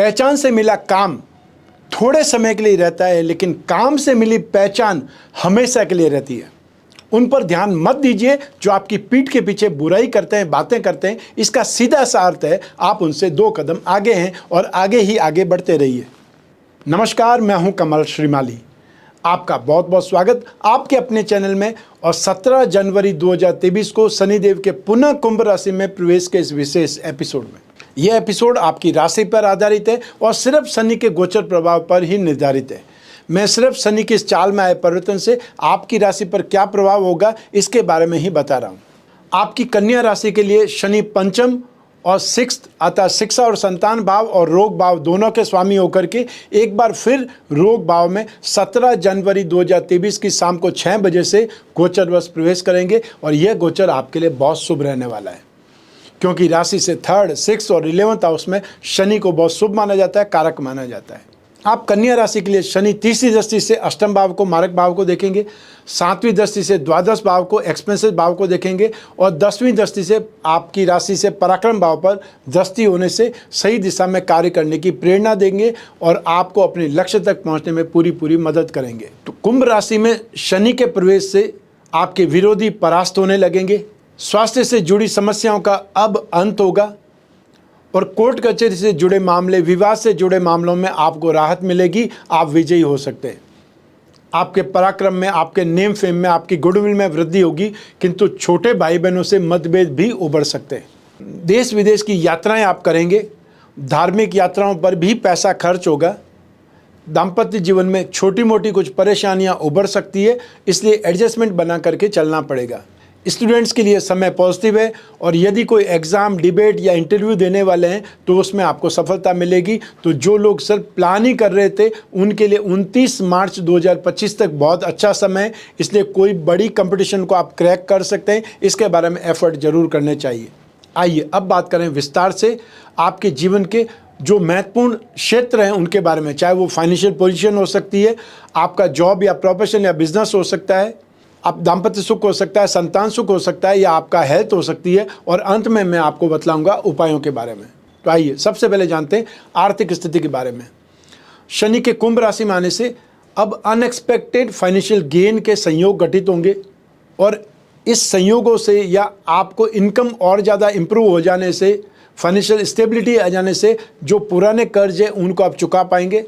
पहचान से मिला काम थोड़े समय के लिए रहता है, लेकिन काम से मिली पहचान हमेशा के लिए रहती है। उन पर ध्यान मत दीजिए जो आपकी पीठ के पीछे बुराई करते हैं, बातें करते हैं। इसका सीधा सा अर्थ है आप उनसे 2 कदम आगे हैं और आगे ही आगे बढ़ते रहिए। नमस्कार, मैं हूं कमल श्रीमाली। आपका बहुत बहुत स्वागत आपके अपने चैनल में। और 17 जनवरी 2023 को शनिदेव के पुनः कुंभ राशि में प्रवेश के इस विशेष एपिसोड में, यह एपिसोड आपकी राशि पर आधारित है और सिर्फ शनि के गोचर प्रभाव पर ही निर्धारित है। मैं सिर्फ शनि की इस चाल में आए परिवर्तन से आपकी राशि पर क्या प्रभाव होगा इसके बारे में ही बता रहा हूँ। आपकी कन्या राशि के लिए शनि पंचम और 6th अतः शिक्षा और संतान भाव और रोग भाव दोनों के स्वामी होकर के एक बार फिर रोग भाव में 17 जनवरी 2023 की शाम को 6 बजे से गोचरवश प्रवेश करेंगे। और यह गोचर आपके लिए बहुत शुभ रहने वाला है, क्योंकि राशि से 3rd, 6th और 11th हाउस में शनि को बहुत शुभ माना जाता है, कारक माना जाता है। आप कन्या राशि के लिए शनि तीसरी दृष्टि से अष्टम भाव को, मारक भाव को देखेंगे, 7वीं दृष्टि से द्वादश भाव को, एक्सपेंसिव भाव को देखेंगे और 10वीं दृष्टि से आपकी राशि से पराक्रम भाव पर दृष्टि होने से सही दिशा में कार्य करने की प्रेरणा देंगे और आपको अपने लक्ष्य तक पहुंचने में पूरी मदद करेंगे। तो कुंभ राशि में शनि के प्रवेश से आपके विरोधी परास्त होने लगेंगे। स्वास्थ्य से जुड़ी समस्याओं का अब अंत होगा और कोर्ट कचहरी से जुड़े मामले, विवाद से जुड़े मामलों में आपको राहत मिलेगी। आप विजयी हो सकते हैं। आपके पराक्रम में, आपके नेम फेम में, आपकी गुडविल में वृद्धि होगी, किंतु छोटे भाई बहनों से मतभेद भी उभर सकते हैं। देश विदेश की यात्राएं आप करेंगे। धार्मिक यात्राओं पर भी पैसा खर्च होगा। दाम्पत्य जीवन में छोटी मोटी कुछ परेशानियां उभर सकती है, इसलिए एडजस्टमेंट बना करके चलना पड़ेगा। स्टूडेंट्स के लिए समय पॉजिटिव है और यदि कोई एग्ज़ाम, डिबेट या इंटरव्यू देने वाले हैं तो उसमें आपको सफलता मिलेगी। तो जो लोग सिर्फ प्लान ही कर रहे थे उनके लिए 29 मार्च 2025 तक बहुत अच्छा समय है, इसलिए कोई बड़ी कंपटीशन को आप क्रैक कर सकते हैं। इसके बारे में एफर्ट जरूर करने चाहिए। आइए अब बात करें विस्तार से आपके जीवन के जो महत्वपूर्ण क्षेत्र हैं उनके बारे में। चाहे वो फाइनेंशियल पोजीशन हो सकती है, आपका जॉब या प्रोफेशन या बिजनेस हो सकता है, आप दाम्पत्य सुख हो सकता है, संतान सुख हो सकता है, या आपका हेल्थ हो सकती है। और अंत में मैं आपको बतलाऊंगा उपायों के बारे में। तो आइए सबसे पहले जानते हैं आर्थिक स्थिति के बारे में। शनि के कुंभ राशि में आने से अब अनएक्सपेक्टेड फाइनेंशियल गेन के संयोग घटित होंगे और इस संयोगों से या आपको इनकम और ज़्यादा इम्प्रूव हो जाने से, फाइनेंशियल स्टेबिलिटी आ जाने से जो पुराने कर्ज हैं उनको आप चुका पाएंगे।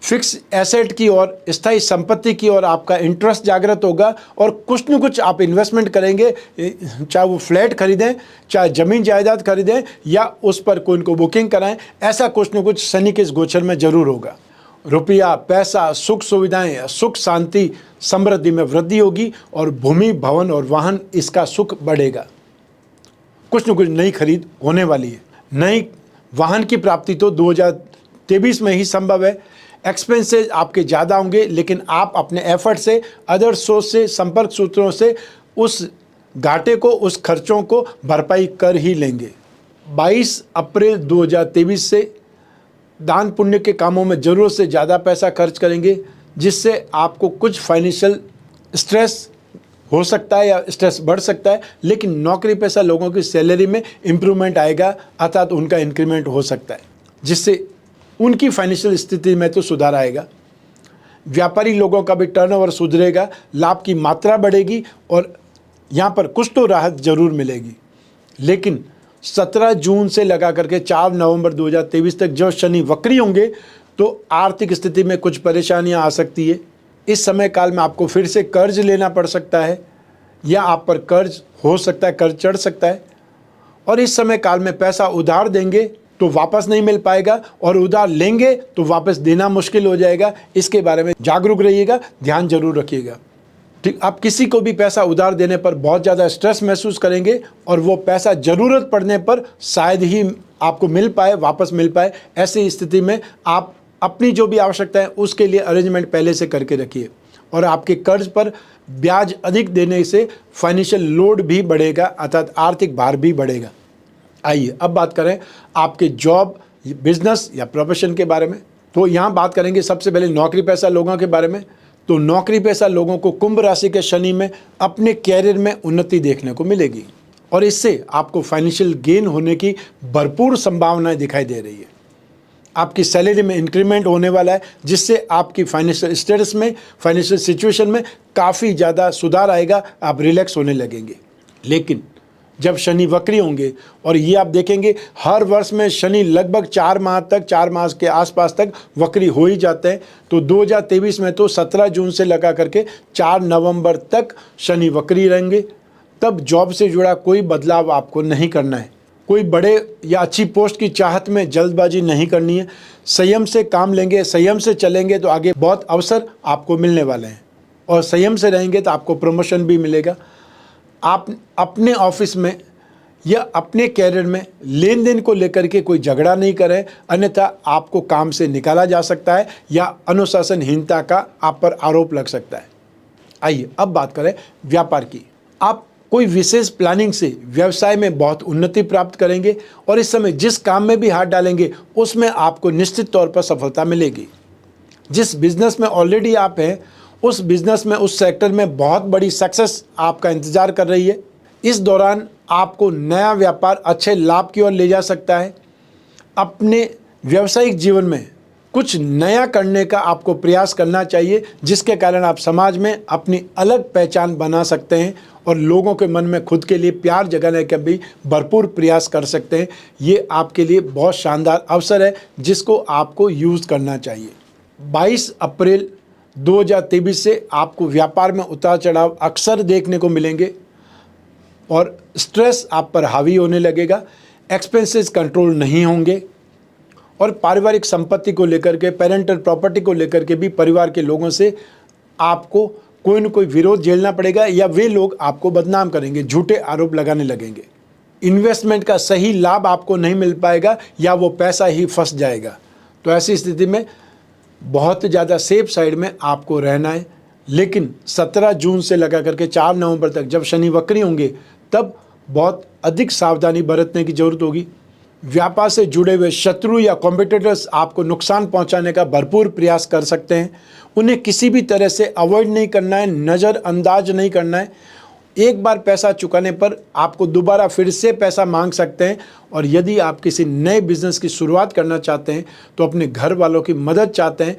फिक्स एसेट की और स्थायी संपत्ति की और आपका इंटरेस्ट जागृत होगा और कुछ न कुछ आप इन्वेस्टमेंट करेंगे, चाहे वो फ्लैट खरीदें, चाहे ज़मीन जायदाद खरीदें या उस पर कोई को बुकिंग कराएं। ऐसा कुछ न कुछ शनि के इस गोचर में जरूर होगा। रुपया, पैसा, सुख सुविधाएं, सुख शांति, समृद्धि में वृद्धि होगी और भूमि, भवन और वाहन इसका सुख बढ़ेगा। कुछ न कुछ नई खरीद होने वाली है। नई वाहन की प्राप्ति तो 2023 में ही संभव है। एक्सपेंसेस आपके ज़्यादा होंगे, लेकिन आप अपने एफर्ट से, अदर सोर्स से, संपर्क सूत्रों से उस घाटे को, उस खर्चों को भरपाई कर ही लेंगे। 22 अप्रैल 2023 से दान पुण्य के कामों में ज़रूरत से ज़्यादा पैसा खर्च करेंगे, जिससे आपको कुछ फाइनेंशियल स्ट्रेस हो सकता है या स्ट्रेस बढ़ सकता है। लेकिन नौकरी पेशा लोगों की सैलरी में इम्प्रूवमेंट आएगा, अर्थात उनका इंक्रीमेंट हो सकता है, जिससे उनकी फाइनेंशियल स्थिति में तो सुधार आएगा। व्यापारी लोगों का भी टर्नओवर सुधरेगा, लाभ की मात्रा बढ़ेगी और यहाँ पर कुछ तो राहत जरूर मिलेगी। लेकिन 17 जून से लगा करके 4 नवंबर 2023 तक जो शनि वक्री होंगे तो आर्थिक स्थिति में कुछ परेशानियाँ आ सकती है। इस समय काल में आपको फिर से कर्ज लेना पड़ सकता है या आप पर कर्ज हो सकता है, कर्ज चढ़ सकता है। और इस समय काल में पैसा उधार देंगे तो वापस नहीं मिल पाएगा और उधार लेंगे तो वापस देना मुश्किल हो जाएगा। इसके बारे में जागरूक रहिएगा, ध्यान जरूर रखिएगा। ठीक, आप किसी को भी पैसा उधार देने पर बहुत ज़्यादा स्ट्रेस महसूस करेंगे और वो पैसा ज़रूरत पड़ने पर शायद ही आपको मिल पाए, वापस मिल पाए। ऐसी स्थिति में आप अपनी जो भी आवश्यकता है उसके लिए अरेंजमेंट पहले से करके रखिए। और आपके कर्ज पर ब्याज अधिक देने से फाइनेंशियल लोड भी बढ़ेगा, अर्थात आर्थिक भार भी बढ़ेगा। आइए अब बात करें आपके जॉब, बिजनेस या प्रोफेशन के बारे में। तो यहाँ बात करेंगे सबसे पहले नौकरी पेशा लोगों के बारे में। तो नौकरी पेशा लोगों को कुंभ राशि के शनि में अपने कैरियर में उन्नति देखने को मिलेगी और इससे आपको फाइनेंशियल गेन होने की भरपूर संभावनाएं दिखाई दे रही है। आपकी सैलरी में इंक्रीमेंट होने वाला है, जिससे आपकी फाइनेंशियल स्टेटस में, फाइनेंशियल सिचुएशन में काफ़ी ज़्यादा सुधार आएगा, आप रिलैक्स होने लगेंगे। लेकिन जब शनि वक्री होंगे, और ये आप देखेंगे हर वर्ष में शनि लगभग 4 माह के आसपास तक वक्री हो ही जाते हैं, तो 2023 में तो 17 जून से लगा करके 4 नवंबर तक शनि वक्री रहेंगे। तब जॉब से जुड़ा कोई बदलाव आपको नहीं करना है, कोई बड़े या अच्छी पोस्ट की चाहत में जल्दबाजी नहीं करनी है। संयम से काम लेंगे, संयम से चलेंगे तो आगे बहुत अवसर आपको मिलने वाले हैं, और संयम से रहेंगे तो आपको प्रमोशन भी मिलेगा। आप अपने ऑफिस में या अपने कैरियर में लेन देन को लेकर के कोई झगड़ा नहीं करें, अन्यथा आपको काम से निकाला जा सकता है या अनुशासनहीनता का आप पर आरोप लग सकता है। आइए अब बात करें व्यापार की। आप कोई विशेष प्लानिंग से व्यवसाय में बहुत उन्नति प्राप्त करेंगे, और इस समय जिस काम में भी हाथ डालेंगे उसमें आपको निश्चित तौर पर सफलता मिलेगी। जिस बिजनेस में ऑलरेडी आप हैं, उस बिजनेस में, उस सेक्टर में बहुत बड़ी सक्सेस आपका इंतजार कर रही है। इस दौरान आपको नया व्यापार अच्छे लाभ की ओर ले जा सकता है। अपने व्यावसायिक जीवन में कुछ नया करने का आपको प्रयास करना चाहिए, जिसके कारण आप समाज में अपनी अलग पहचान बना सकते हैं और लोगों के मन में खुद के लिए प्यार जगाने का भी भरपूर प्रयास कर सकते हैं। ये आपके लिए बहुत शानदार अवसर है, जिसको आपको यूज़ करना चाहिए। 22 अप्रैल 2023 से आपको व्यापार में उतार चढ़ाव अक्सर देखने को मिलेंगे, और स्ट्रेस आप पर हावी होने लगेगा। एक्सपेंसेस कंट्रोल नहीं होंगे, और पारिवारिक संपत्ति को लेकर के, पेरेंटल प्रॉपर्टी को लेकर के भी परिवार के लोगों से आपको कोई न कोई विरोध झेलना पड़ेगा, या वे लोग आपको बदनाम करेंगे, झूठे आरोप लगाने लगेंगे। इन्वेस्टमेंट का सही लाभ आपको नहीं मिल पाएगा, या वो पैसा ही फंस जाएगा। तो ऐसी स्थिति में बहुत ज़्यादा सेफ साइड में आपको रहना है। लेकिन 17 जून से लगा करके 4 नवंबर तक जब शनि वक्री होंगे, तब बहुत अधिक सावधानी बरतने की ज़रूरत होगी। व्यापार से जुड़े हुए शत्रु या कॉम्पिटिटर्स आपको नुकसान पहुंचाने का भरपूर प्रयास कर सकते हैं। उन्हें किसी भी तरह से अवॉइड नहीं करना है, नज़रअंदाज नहीं करना है। एक बार पैसा चुकाने पर आपको दोबारा फिर से पैसा मांग सकते हैं, और यदि आप किसी नए बिजनेस की शुरुआत करना चाहते हैं, तो अपने घर वालों की मदद चाहते हैं,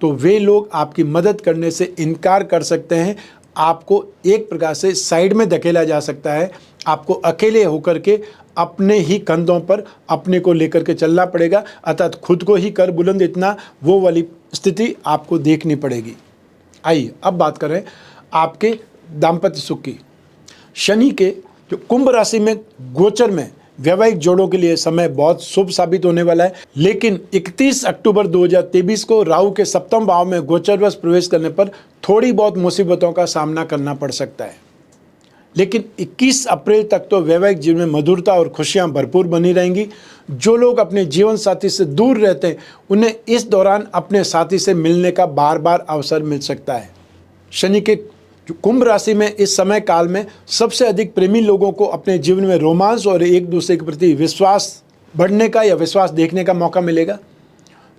तो वे लोग आपकी मदद करने से इनकार कर सकते हैं। आपको एक प्रकार से साइड में धकेला जा सकता है। आपको अकेले होकर के अपने ही कंधों पर अपने को लेकर के चलना पड़ेगा, अर्थात खुद को ही कर बुलंद इतना, वो वाली स्थिति आपको देखनी पड़ेगी। आइए अब बात करें आपके दाम्पत्य सुख की। शनि के जो कुंभ राशि में गोचर में वैवाहिक जोड़ों के लिए समय बहुत शुभ साबित होने वाला है, लेकिन 31 अक्टूबर 2023 को राहु के सप्तम भाव में गोचरवश प्रवेश करने पर थोड़ी बहुत मुसीबतों का सामना करना पड़ सकता है। लेकिन 21 अप्रैल तक तो वैवाहिक जीवन में मधुरता और खुशियां भरपूर बनी रहेंगी। जो लोग अपने जीवन साथी से दूर रहते हैं, उन्हें इस दौरान अपने साथी से मिलने का बार बार अवसर मिल सकता है। शनि के कुंभ राशि में इस समय काल में सबसे अधिक प्रेमी लोगों को अपने जीवन में रोमांस और एक दूसरे के प्रति विश्वास बढ़ने का या विश्वास देखने का मौका मिलेगा।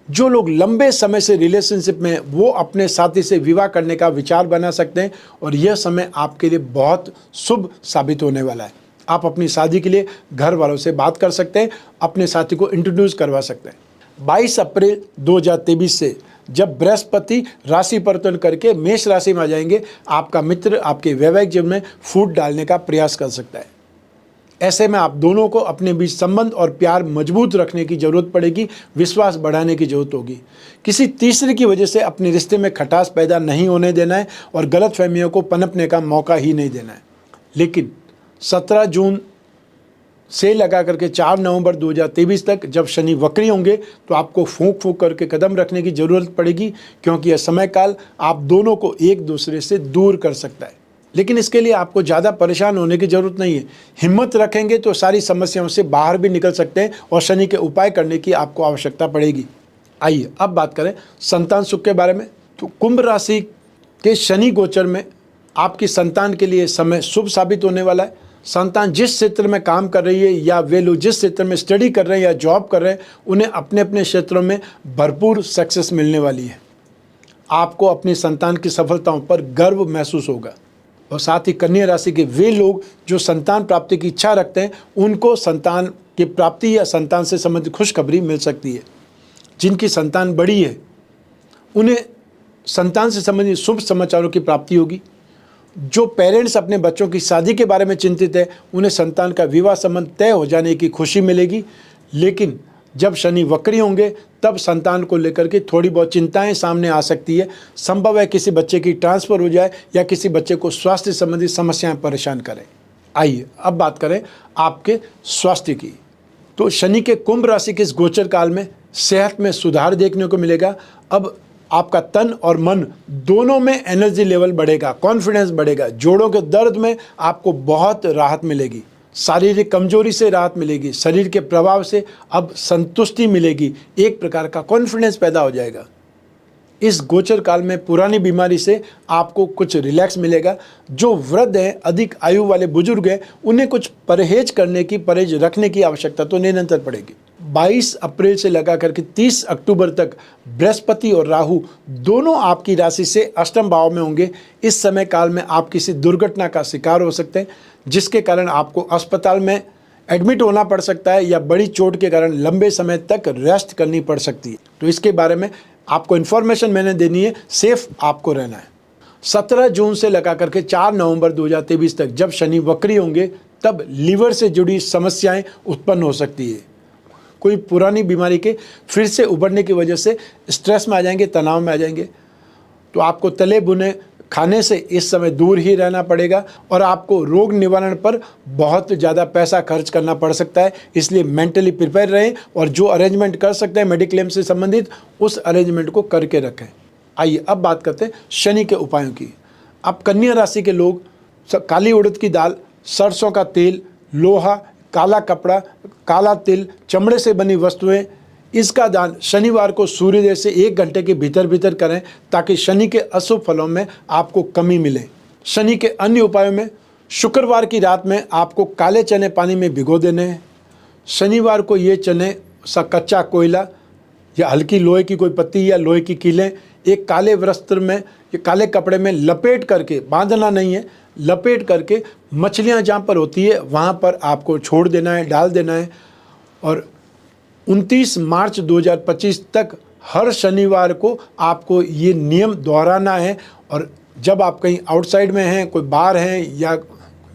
जो लोग लंबे समय से रिलेशनशिप में, वो अपने साथी से विवाह करने का विचार बना सकते हैं, और यह समय आपके लिए बहुत शुभ साबित होने वाला है। आप अपनी शादी के लिए घर वालों से बात कर सकते हैं, अपने साथी को इंट्रोड्यूस करवा सकते हैं। 22 अप्रैल 2023 से जब बृहस्पति राशि परिवर्तन करके मेष राशि में आ जाएंगे, आपका मित्र आपके वैवाहिक जीवन में फूट डालने का प्रयास कर सकता है। ऐसे में आप दोनों को अपने बीच संबंध और प्यार मजबूत रखने की जरूरत पड़ेगी, विश्वास बढ़ाने की जरूरत होगी। किसी तीसरे की वजह से अपने रिश्ते में खटास पैदा नहीं होने देना है, और गलतफहमियों को पनपने का मौका ही नहीं देना है। लेकिन 17 जून से लगा करके 4 नवंबर 2023 तक जब शनि वक्री होंगे, तो आपको फूंक फूंक करके कदम रखने की ज़रूरत पड़ेगी, क्योंकि यह समय काल आप दोनों को एक दूसरे से दूर कर सकता है। लेकिन इसके लिए आपको ज़्यादा परेशान होने की ज़रूरत नहीं है। हिम्मत रखेंगे तो सारी समस्याओं से बाहर भी निकल सकते हैं, और शनि के उपाय करने की आपको आवश्यकता पड़ेगी। आइए अब बात करें संतान सुख के बारे में। तो कुंभ राशि के शनि गोचर में आपकी संतान के लिए समय शुभ साबित होने वाला है। संतान जिस क्षेत्र में काम कर रही है, या वे लोग जिस क्षेत्र में स्टडी कर रहे हैं या जॉब कर रहे हैं, उन्हें अपने अपने क्षेत्रों में भरपूर सक्सेस मिलने वाली है। आपको अपनी संतान की सफलताओं पर गर्व महसूस होगा, और साथ ही कन्या राशि के वे लोग जो संतान प्राप्ति की इच्छा रखते हैं, उनको संतान की प्राप्ति या संतान से संबंधित खुशखबरी मिल सकती है। जिनकी संतान बड़ी है उन्हें संतान से संबंधित शुभ समाचारों की प्राप्ति होगी। जो पेरेंट्स अपने बच्चों की शादी के बारे में चिंतित है उन्हें संतान का विवाह संबंध तय हो जाने की खुशी मिलेगी। लेकिन जब शनि वक्री होंगे तब संतान को लेकर के थोड़ी बहुत चिंताएं सामने आ सकती है। संभव है किसी बच्चे की ट्रांसफ़र हो जाए या किसी बच्चे को स्वास्थ्य संबंधी समस्याएं परेशान करें। आइए अब बात करें आपके स्वास्थ्य की। तो शनि के कुंभ राशि के इस गोचर काल में सेहत में सुधार देखने को मिलेगा। अब आपका तन और मन दोनों में एनर्जी लेवल बढ़ेगा, कॉन्फिडेंस बढ़ेगा। जोड़ों के दर्द में आपको बहुत राहत मिलेगी, शारीरिक कमजोरी से राहत मिलेगी, शरीर के प्रभाव से अब संतुष्टि मिलेगी, एक प्रकार का कॉन्फिडेंस पैदा हो जाएगा। इस गोचर काल में पुरानी बीमारी से आपको कुछ रिलैक्स मिलेगा। जो वृद्ध हैं, अधिक आयु वाले बुजुर्ग हैं, उन्हें कुछ परहेज रखने की आवश्यकता तो निरंतर पड़ेगी। 22 अप्रैल से लगा करके 30 अक्टूबर तक बृहस्पति और राहु दोनों आपकी राशि से अष्टम भाव में होंगे। इस समय काल में आप किसी दुर्घटना का शिकार हो सकते हैं, जिसके कारण आपको अस्पताल में एडमिट होना पड़ सकता है या बड़ी चोट के कारण लंबे समय तक रेस्ट करनी पड़ सकती है। तो इसके बारे में आपको इन्फॉर्मेशन मैंने देनी है, सेफ आपको रहना है। 17 जून से लगा करके 4 नवंबर 2023 तक जब शनि वक्री होंगे तब लीवर से जुड़ी समस्याएं उत्पन्न हो सकती है। कोई पुरानी बीमारी के फिर से उभरने की वजह से स्ट्रेस में आ जाएंगे, तनाव में आ जाएंगे। तो आपको तले भुने खाने से इस समय दूर ही रहना पड़ेगा और आपको रोग निवारण पर बहुत ज़्यादा पैसा खर्च करना पड़ सकता है। इसलिए मेंटली प्रिपेयर रहें और जो अरेंजमेंट कर सकते हैं मेडिक्लेम से संबंधित उस अरेंजमेंट को करके रखें। आइए अब बात करते हैं शनि के उपायों की। अब कन्या राशि के लोग काली उड़द की दाल, सरसों का तेल, लोहा, काला कपड़ा, काला तिल, चमड़े से बनी वस्तुएं, इसका दान शनिवार को सूर्योदय से 1 घंटे के भीतर करें ताकि शनि के अशुभ फलों में आपको कमी मिले। शनि के अन्य उपायों में शुक्रवार की रात में आपको काले चने पानी में भिगो देने हैं। शनिवार को ये चने कच्चा कोयला या हल्की लोहे की कोई पत्ती या लोहे की कीलें एक काले वस्त्र में या काले कपड़े में लपेट करके, बांधना नहीं है, लपेट करके मछलियाँ जहाँ पर होती है वहाँ पर आपको छोड़ देना है, डाल देना है। और 29 मार्च 2025 तक हर शनिवार को आपको ये नियम दोहराना है। और जब आप कहीं आउटसाइड में हैं, कोई बाहर हैं या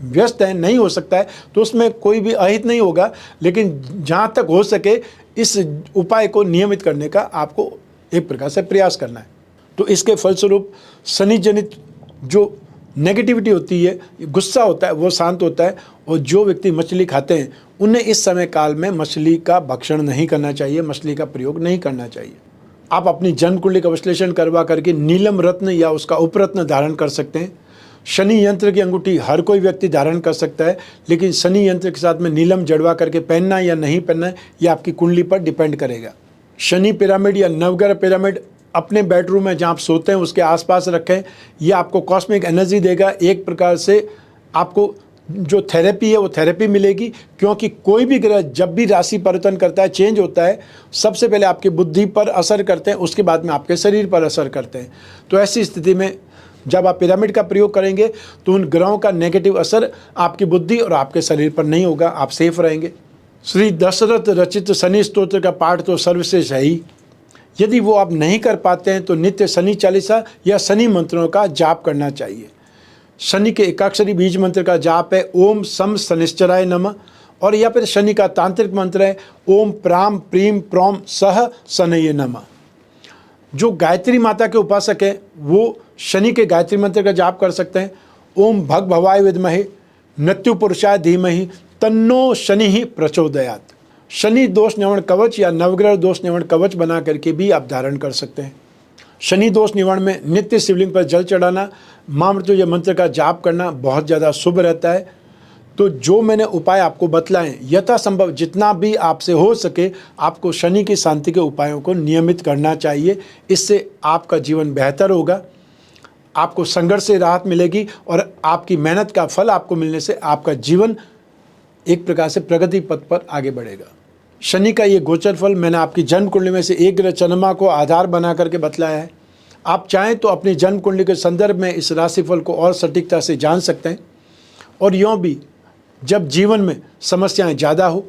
व्यस्त हैं, नहीं हो सकता है तो उसमें कोई भी अहित नहीं होगा, लेकिन जहाँ तक हो सके इस उपाय को नियमित करने का आपको एक प्रकार से प्रयास करना है। तो इसके फलस्वरूप शनि जनित जो नेगेटिविटी होती है, गुस्सा होता है, वो शांत होता है। और जो व्यक्ति मछली खाते हैं उन्हें इस समय काल में मछली का भक्षण नहीं करना चाहिए, मछली का प्रयोग नहीं करना चाहिए। आप अपनी जन्म कुंडली का विश्लेषण करवा करके नीलम रत्न या उसका उपरत्न धारण कर सकते हैं। शनि यंत्र की अंगूठी हर कोई व्यक्ति धारण कर सकता है, लेकिन शनि यंत्र के साथ में नीलम जड़वा करके पहनना या नहीं पहनना ये आपकी कुंडली पर डिपेंड करेगा। शनि पिरामिड या नवग्रह पिरामिड अपने बेडरूम में जहाँ आप सोते हैं उसके आसपास रखें। ये आपको कॉस्मिक एनर्जी देगा। एक प्रकार से आपको जो थेरेपी है वो थेरेपी मिलेगी, क्योंकि कोई भी ग्रह जब भी राशि परिवर्तन करता है, चेंज होता है, सबसे पहले आपकी बुद्धि पर असर करते हैं, उसके बाद में आपके शरीर पर असर करते हैं। तो ऐसी स्थिति में जब आप पिरामिड का प्रयोग करेंगे तो उन ग्रहों का नेगेटिव असर आपकी बुद्धि और आपके शरीर पर नहीं होगा, आप सेफ रहेंगे। श्री दशरथ रचित शनि स्तोत्र का पाठ तो सर्वश्रेष्ठ है ही। यदि वो आप नहीं कर पाते हैं तो नित्य शनि चालीसा या शनि मंत्रों का जाप करना चाहिए। शनि के एकाक्षरी बीज मंत्र का जाप है ओम सम शनिश्चराय नमः, और या फिर शनि का तांत्रिक मंत्र है ओम प्राम प्रीम प्रोम सह शनये नमः। जो गायत्री माता के उपासक हैं वो शनि के गायत्री मंत्र का जाप कर सकते हैं। ओम भग भवाय विद्महे नत्यु पुरुषाय धीमहि तन्नो शनि ही प्रचोदयात। शनि दोष निवारण कवच या नवग्रह दोष निवारण कवच बना करके भी आप धारण कर सकते हैं। शनि दोष निवारण में नित्य शिवलिंग पर जल चढ़ाना, मां मृत्युंजय मंत्र का जाप करना बहुत ज़्यादा शुभ रहता है। तो जो मैंने उपाय आपको बतलाएं, यथासंभव जितना भी आपसे हो सके आपको शनि की शांति के उपायों को नियमित करना चाहिए। इससे आपका जीवन बेहतर होगा, आपको संघर्ष से राहत मिलेगी और आपकी मेहनत का फल आपको मिलने से आपका जीवन एक प्रकार से प्रगति पथ पर आगे बढ़ेगा। शनि का ये गोचर फल मैंने आपकी जन्म कुंडली में से एक ग्रह चंद्रमा को आधार बना करके बतलाया है। आप चाहें तो अपनी जन्म कुंडली के संदर्भ में इस राशिफल को और सटीकता से जान सकते हैं। और यूँ भी जब जीवन में समस्याएं ज़्यादा हो,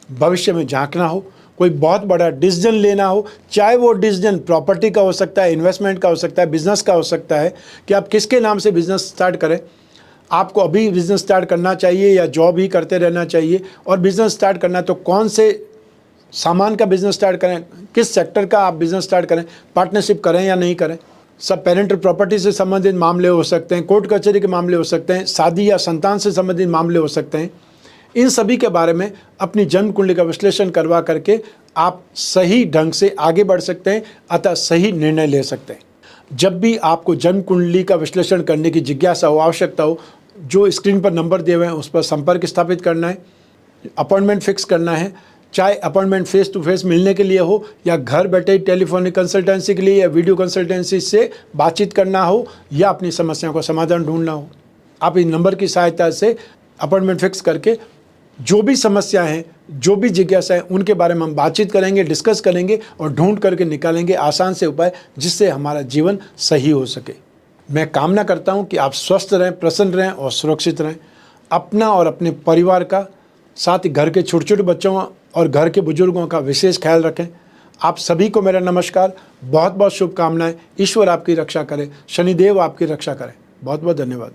भविष्य में झांकना हो, कोई बहुत बड़ा डिसीजन लेना हो, चाहे वो डिसीजन प्रॉपर्टी का हो सकता है, इन्वेस्टमेंट का हो सकता है, बिजनेस का हो सकता है कि आप किसके नाम से बिजनेस स्टार्ट करें, आपको अभी बिजनेस स्टार्ट करना चाहिए या जॉब ही करते रहना चाहिए, और बिजनेस स्टार्ट करना है तो कौन से सामान का बिजनेस स्टार्ट करें, किस सेक्टर का आप बिजनेस स्टार्ट करें, पार्टनरशिप करें या नहीं करें। सब पेरेंटल प्रॉपर्टी से संबंधित मामले हो सकते हैं, कोर्ट कचहरी के मामले हो सकते हैं, शादी या संतान से संबंधित मामले हो सकते हैं। इन सभी के बारे में अपनी जन्म कुंडली का विश्लेषण करवा करके आप सही ढंग से आगे बढ़ सकते हैं, अतः सही निर्णय ले सकते हैं। जब भी आपको जन्म कुंडली का विश्लेषण करने की जिज्ञासा हो, आवश्यकता हो, जो स्क्रीन पर नंबर दिए हुए हैं उस पर संपर्क स्थापित करना है, अपॉइंटमेंट फिक्स करना है, चाहे अपॉइंटमेंट फेस टू फेस मिलने के लिए हो या घर बैठे टेलीफोनिक कंसल्टेंसी के लिए या वीडियो कंसल्टेंसी से बातचीत करना हो या अपनी समस्याओं का समाधान ढूंढना हो। आप इन नंबर की सहायता से अपॉइंटमेंट फिक्स करके जो भी समस्या है, जो भी जिज्ञासा है, उनके बारे में हम बातचीत करेंगे, डिस्कस करेंगे और ढूंढ करके निकालेंगे आसान से उपाय जिससे हमारा जीवन सही हो सके। मैं कामना करता हूं कि आप स्वस्थ रहें, प्रसन्न रहें और सुरक्षित रहें। अपना और अपने परिवार का, साथ ही घर के छोटे छोटे बच्चों और घर के बुजुर्गों का विशेष ख्याल रखें। आप सभी को मेरा नमस्कार, बहुत बहुत शुभकामनाएं। ईश्वर आपकी रक्षा करे, शनिदेव आपकी रक्षा करें। बहुत बहुत धन्यवाद।